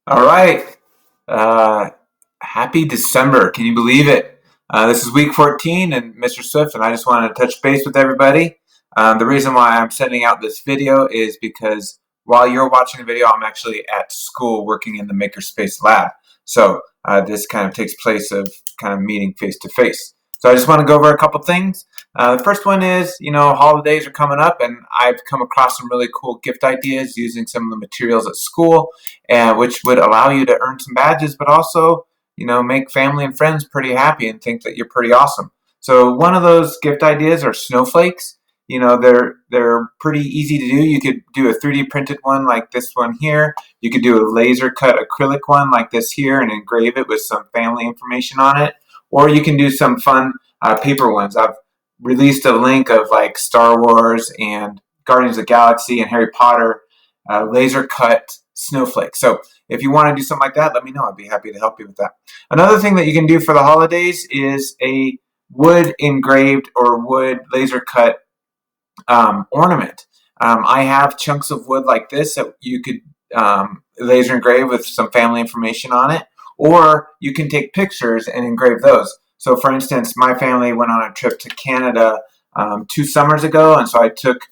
All right. Uh, Happy December. Can you believe it? This is week 14 and Mr. Swift, and I just wanted to touch base with everybody. The reason why I'm sending out this video is because while you're watching the video, I'm actually at school working in the Makerspace Lab. So this kind of takes place of kind of meeting face to face. So I just want to go over a couple things. The first one is, holidays are coming up, and I've come across some really cool gift ideas using some of the materials at school, and which would allow you to earn some badges, but also, make family and friends pretty happy and think that you're pretty awesome. So one of those gift ideas are snowflakes. They're pretty easy to do. You could do a 3D printed one like this one here. You could do a laser cut acrylic one like this here and engrave it with some family information on it. Or you can do some fun paper ones. I've released a link of like Star Wars and Guardians of the Galaxy and Harry Potter laser cut snowflakes. So if you want to do something like that, let me know. I'd be happy to help you with that. Another thing that you can do for the holidays is a wood engraved or wood laser cut ornament. I have chunks of wood like this that you could laser engrave with some family information on it, or you can take pictures and engrave those. So for instance, my family went on a trip to Canada 2 summers ago, and so I took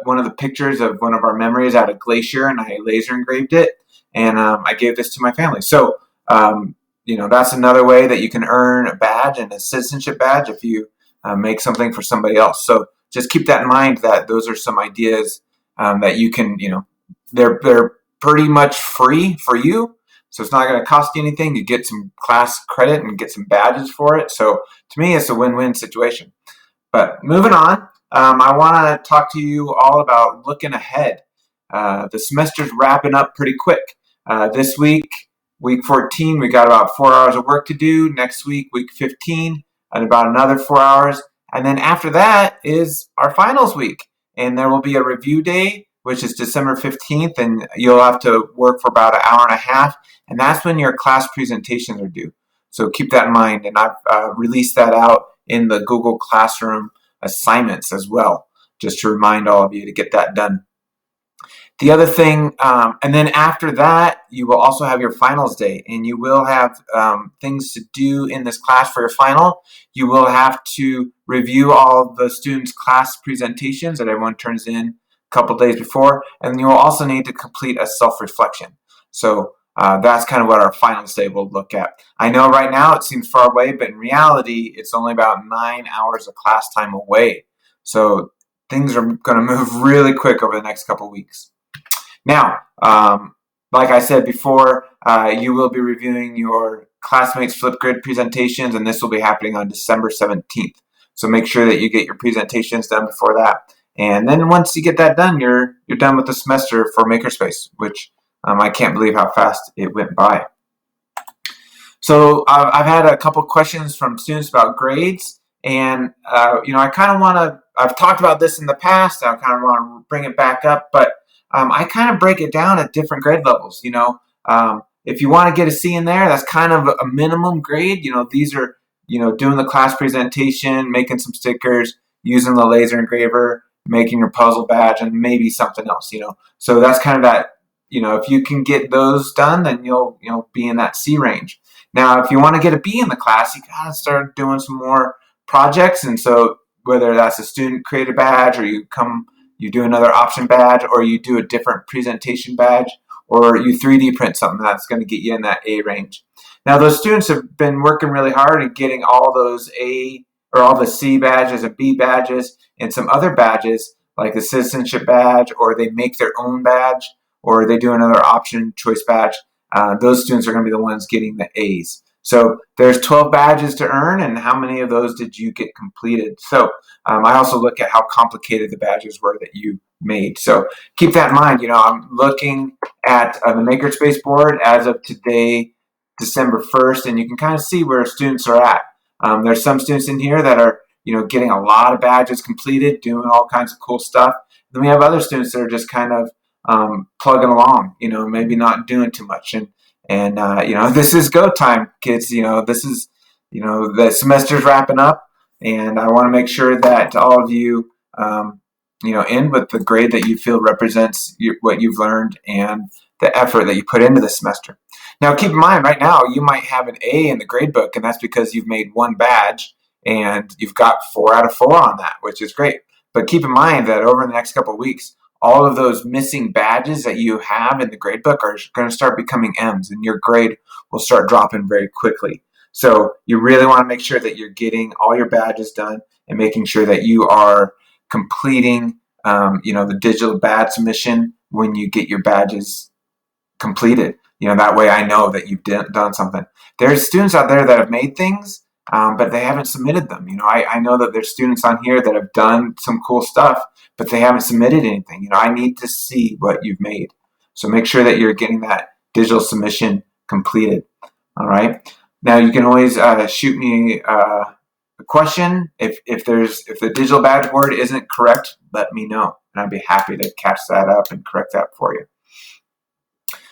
one of the pictures of one of our memories at a glacier, and I laser engraved it, and I gave this to my family. So that's another way that you can earn a badge and a citizenship badge if you make something for somebody else. So just keep that in mind, that those are some ideas that you can, they're pretty much free for you. So it's not going to cost you anything. You get some class credit and get some badges for it. So to me, it's a win-win situation. But moving on, I want to talk to you all about looking ahead. The semester's wrapping up pretty quick. This week, week 14, we got about 4 hours of work to do. Next week, week 15, and about another 4 hours. And then after that is our finals week. And there will be a review day, which is December 15th, and you'll have to work for about an hour and a half. And that's when your class presentations are due. So keep that in mind. And I've released that out in the Google Classroom assignments as well, just to remind all of you to get that done. The other thing, and then after that, you will also have your finals day, and you will have things to do in this class for your final. You will have to review all the students' class presentations that everyone turns in a couple days before, and you will also need to complete a self-reflection. So that's kind of what our finals day will look at. I know right now it seems far away, but in reality, it's only about 9 hours of class time away. So things are going to move really quick over the next couple weeks. Now, like I said before, you will be reviewing your classmates' Flipgrid presentations, and this will be happening on December 17th. So make sure that you get your presentations done before that. And then once you get that done, you're done with the semester for Makerspace, which I can't believe how fast it went by. So I've had a couple questions from students about grades, and I kind of want to, I've talked about this in the past, I kind of want to bring it back up, but I kind of break it down at different grade levels. If you want to get a C in there, that's kind of a minimum grade. These are, doing the class presentation, making some stickers, using the laser engraver, making your puzzle badge, and maybe something else, So that's kind of that, if you can get those done, then you'll be in that C range. Now, if you want to get a B in the class, you got to start doing some more projects. And so whether that's a student created badge, or you do another option badge, or you do a different presentation badge, or you 3D print something, that's going to get you in that A range. Now, those students have been working really hard at getting all those A or all the C badges and B badges and some other badges like the citizenship badge, or they make their own badge, or they do another option choice badge. Those students are going to be the ones getting the A's. So there's 12 badges to earn, and how many of those did you get completed? So I also look at how complicated the badges were that you made. So keep that in mind. I'm looking at the Makerspace board as of today, December 1st, and you can kind of see where students are at. There's some students in here that are getting a lot of badges completed, doing all kinds of cool stuff. Then we have other students that are just kind of plugging along, maybe not doing too much. And this is go time, kids. This is, the semester's wrapping up, and I want to make sure that all of you end with the grade that you feel represents what you've learned and the effort that you put into the semester. Now, keep in mind, right now, you might have an A in the grade book, and that's because you've made one badge and you've got 4 out of 4 on that, which is great. But keep in mind that over the next couple of weeks, all of those missing badges that you have in the grade book are going to start becoming M's, and your grade will start dropping very quickly. So you really want to make sure that you're getting all your badges done and making sure that you are completing, the digital badge submission when you get your badges completed. That way I know that you've done something. There's students out there that have made things, but they haven't submitted them. I know that there's students on here that have done some cool stuff, but they haven't submitted anything. I need to see what you've made. So make sure that you're getting that digital submission completed. All right. Now you can always shoot me a question. If the digital badge word isn't correct, let me know, and I'd be happy to catch that up and correct that for you.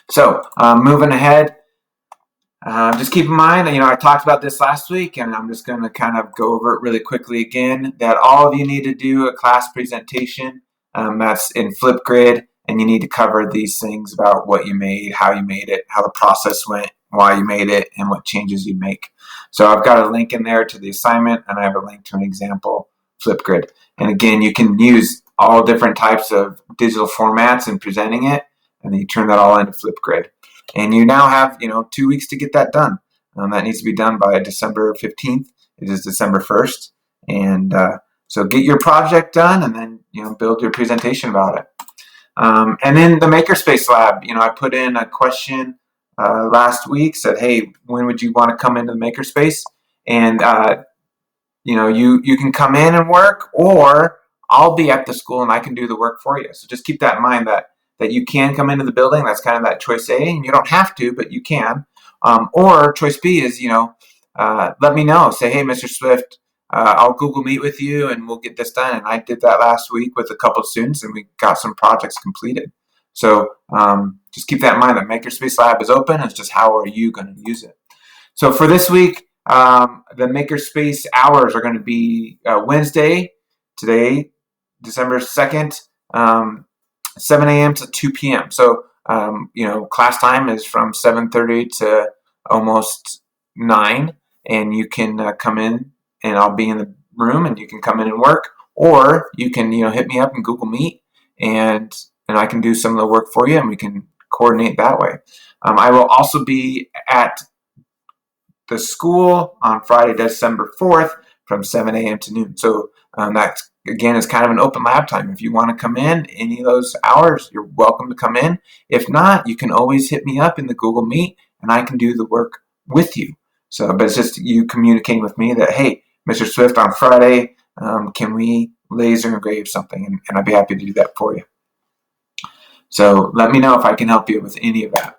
So moving ahead, just keep in mind, I talked about this last week, and I'm just going to kind of go over it really quickly again, that all of you need to do a class presentation that's in Flipgrid, and you need to cover these things about what you made, how you made it, how the process went, why you made it, and what changes you make. So I've got a link in there to the assignment, and I have a link to an example Flipgrid. And again, you can use all different types of digital formats in presenting it, and then you turn that all into Flipgrid. And you now have, 2 weeks to get that done. That needs to be done by December 15th. It is December 1st. And so get your project done, and then, build your presentation about it. And then the Makerspace Lab, I put in a question last week, said, hey, when would you want to come into the Makerspace? And, you can come in and work, or I'll be at the school and I can do the work for you. So just keep that in mind, that you can come into the building. That's kind of that choice A, and you don't have to, but you can. Or choice B is, let me know. Say, hey, Mr. Swift, I'll Google Meet with you and we'll get this done. And I did that last week with a couple of students, and we got some projects completed. So just keep that in mind, that Makerspace Lab is open. It's just how are you going to use it? So for this week, the Makerspace hours are going to be Wednesday, today, December 2nd, 7 a.m. to 2 p.m. So, class time is from 7:30 to almost 9, and you can come in, and I'll be in the room, and you can come in and work, or you can, hit me up in Google Meet, and I can do some of the work for you, and we can coordinate that way. I will also be at the school on Friday, December 4th from 7 a.m. to noon. So that, again, is kind of an open lab time. If you want to come in any of those hours, you're welcome to come in. If not, you can always hit me up in the Google Meet, and I can do the work with you. So, but it's just you communicating with me that, hey, Mr. Swift, on Friday, can we laser engrave something? And I'd be happy to do that for you. So let me know if I can help you with any of that.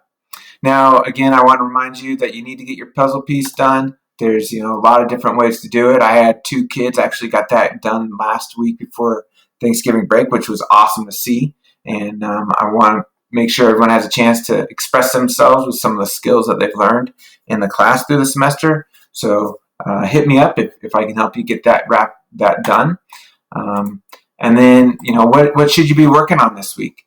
Now, again, I want to remind you that you need to get your puzzle piece done. There's, a lot of different ways to do it. I had 2 kids actually got that done last week before Thanksgiving break, which was awesome to see. And I want to make sure everyone has a chance to express themselves with some of the skills that they've learned in the class through the semester. So hit me up if I can help you get that done. And then, what should you be working on this week?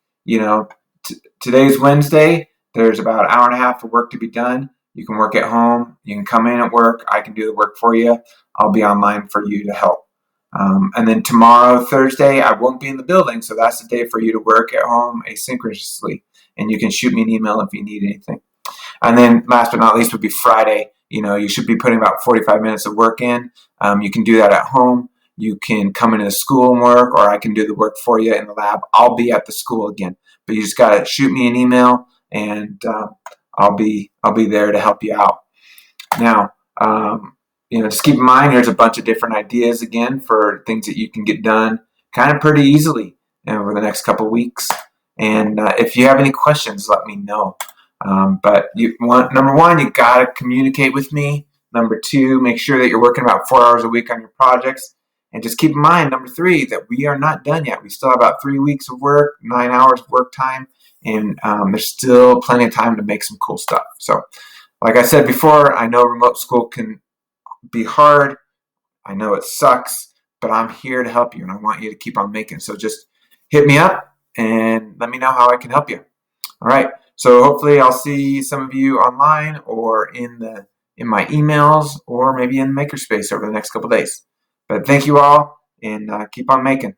Today's Wednesday. There's about an hour and a half of work to be done. You can work at home. You can come in at work. I can do the work for you. I'll be online for you to help. And then tomorrow, Thursday, I won't be in the building, so that's the day for you to work at home asynchronously. And you can shoot me an email if you need anything. And then last but not least would be Friday. You should be putting about 45 minutes of work in. You can do that at home. You can come into the school and work, or I can do the work for you in the lab. I'll be at the school again, but you just got to shoot me an email, and I'll be there to help you out. Now, just keep in mind, there's a bunch of different ideas again for things that you can get done kind of pretty easily over the next couple weeks. And if you have any questions, let me know. But number one, you got to communicate with me. Number two, make sure that you're working about 4 hours a week on your projects. And just keep in mind, number three, that we are not done yet. We still have about 3 weeks of work, 9 hours of work time, and there's still plenty of time to make some cool stuff. So, like I said before, I know remote school can be hard. I know it sucks, but I'm here to help you, and I want you to keep on making. So just hit me up and let me know how I can help you. All right. So hopefully I'll see some of you online or in my emails or maybe in Makerspace over the next couple days. But thank you all, and keep on making.